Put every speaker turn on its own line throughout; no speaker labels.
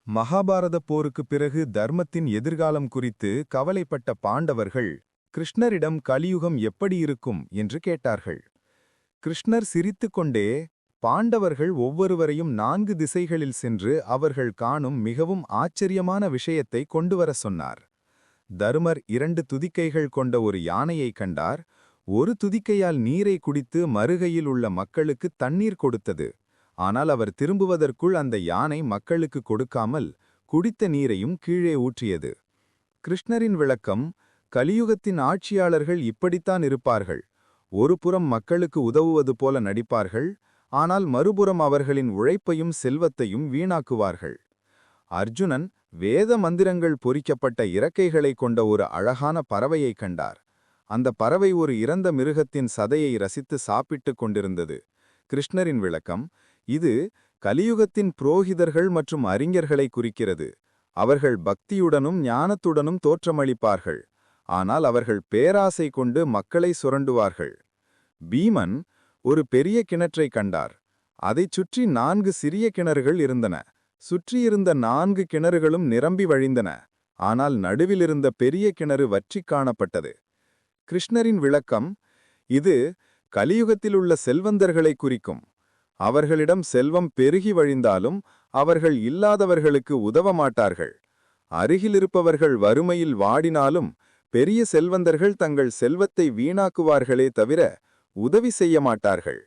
மகாபாரத போருக்குப் பிறகு தர்மத்தின் எதிர்காலம் குறித்து கவலைப்பட்ட பாண்டவர்கள் கிருஷ்ணரிடம் கலியுகம் எப்படி இருக்கும் என்று கேட்டார்கள். கிருஷ்ணர் சிரித்துக்கொண்டே பாண்டவர்கள் ஒவ்வொருவரையும் 4 திசைகளில் சென்று அவர்கள் காணும் மிகவும் ஆச்சரியமான விஷயத்தை கொண்டுவர சொன்னார். தருமர் 2 துதிக்கைகள் கொண்ட ஒரு யானையை கண்டார். ஒரு துதிக்கையால் நீரை குடித்து மறுகையில் உள்ள மக்களுக்கு தண்ணீர் கொடுத்தது. ஆனால் அவர் திரும்புவதற்குள் அந்த யானை மக்களுக்கு கொடுக்காமல் குடித்த நீரையும் கீழே ஊற்றியது. கிருஷ்ணரின் விளக்கம்: கலியுகத்தின் ஆட்சியாளர்கள் இப்படித்தான் இருப்பார்கள். ஒரு புறம் மக்களுக்கு உதவுவது போல நடிப்பார்கள், ஆனால் மறுபுறம் அவர்களின் உழைப்பையும் செல்வத்தையும் வீணாக்குவார்கள். அர்ஜுனன் வேத மந்திரங்கள் பொறிக்கப்பட்ட இறக்கைகளை கொண்ட ஒரு அழகான பறவையை கண்டார். அந்த பறவை ஒரு இறந்த மிருகத்தின் சதையை ரசித்து சாப்பிட்டுக் கொண்டிருந்தது. கிருஷ்ணரின் விளக்கம்: இது கலியுகத்தின் புரோகிதர்கள் மற்றும் அறிஞர்களை குறிக்கிறது. அவர்கள் பக்தியுடனும் ஞானத்துடனும் தோற்றமளிப்பார்கள், ஆனால் அவர்கள் பேராசை கொண்டு மக்களை சுரண்டுவார்கள். பீமன் ஒரு பெரிய கிணற்றை கண்டார். அதைச் சுற்றி 4 சிறிய கிணறுகள் இருந்தன. சுற்றியிருந்த 4 கிணறுகளும் நிரம்பி வழிந்தன, ஆனால் நடுவிலிருந்த பெரிய கிணறு வற்றிக் காணப்பட்டது. கிருஷ்ணரின் விளக்கம்: இது கலியுகத்திலுள்ள செல்வந்தர்களை குறிக்கும். அவர்களிடம் செல்வம் பெருகி வழிந்தாலும் அவர்கள் இல்லாதவர்களுக்கு உதவ மாட்டார்கள். அருகிலிருப்பவர்கள் வறுமையில் வாடினாலும் பெரிய செல்வந்தர்கள் தங்கள் செல்வத்தை வீணாக்குவார்களே தவிர உதவி செய்ய மாட்டார்கள்.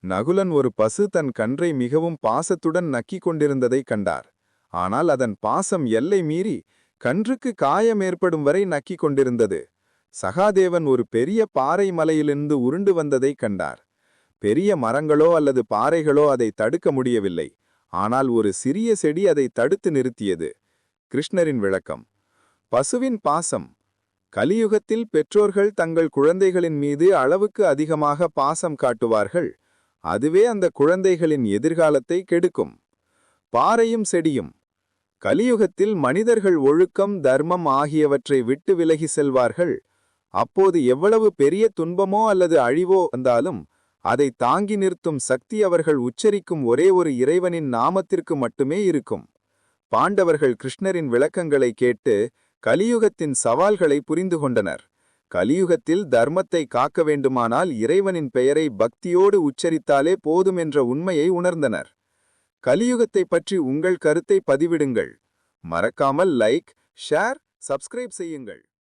நகுலன் ஒரு பசு தன் கன்றை மிகவும் பாசத்துடன் நக்கிக் கொண்டிருந்ததை கண்டார். ஆனால் அதன் பாசம் எல்லை மீறி கன்றுக்கு காயம் ஏற்படும் வரை நக்கிக் கொண்டிருந்தது. சகாதேவன் ஒரு பெரிய பாறை மலையிலிருந்து உருண்டு வந்ததை கண்டார். பெரிய மரங்களோ அல்லது பாறைகளோ அதை தடுக்க முடியவில்லை, ஆனால் ஒரு சிறிய செடி அதை தடுத்து நிறுத்தியது. கிருஷ்ணரின் விளக்கம்: பசுவின் பாசம். கலியுகத்தில் பெற்றோர்கள் தங்கள் குழந்தைகளின் மீது அளவுக்கு அதிகமாக பாசம் காட்டுவார்கள். அதுவே அந்த குழந்தைகளின் எதிர்காலத்தை கெடுக்கும். பாறையும் செடியும். கலியுகத்தில் மனிதர்கள் ஒழுக்கம், தர்மம் ஆகியவற்றை விட்டு விலகி செல்வார்கள். அப்போது எவ்வளவு பெரிய துன்பமோ அல்லது அழிவோ வந்தாலும் அதை தாங்கி நிறுத்தும் சக்தி அவர்கள் உச்சரிக்கும் ஒரே ஒரு இறைவனின் நாமத்திற்கு மட்டுமே இருக்கும். பாண்டவர்கள் கிருஷ்ணரின் விளக்கங்களை கேட்டு கலியுகத்தின் சவால்களை புரிந்து கொண்டனர். கலியுகத்தில் தர்மத்தை காக்க வேண்டுமானால் இறைவனின் பெயரை பக்தியோடு உச்சரித்தாலே போதும் என்ற உண்மையை உணர்ந்தனர். கலியுகத்தை பற்றி உங்கள் கருத்தை பதிவிடுங்கள். மறக்காமல் லைக், ஷேர், சப்ஸ்கிரைப் செய்யுங்கள்.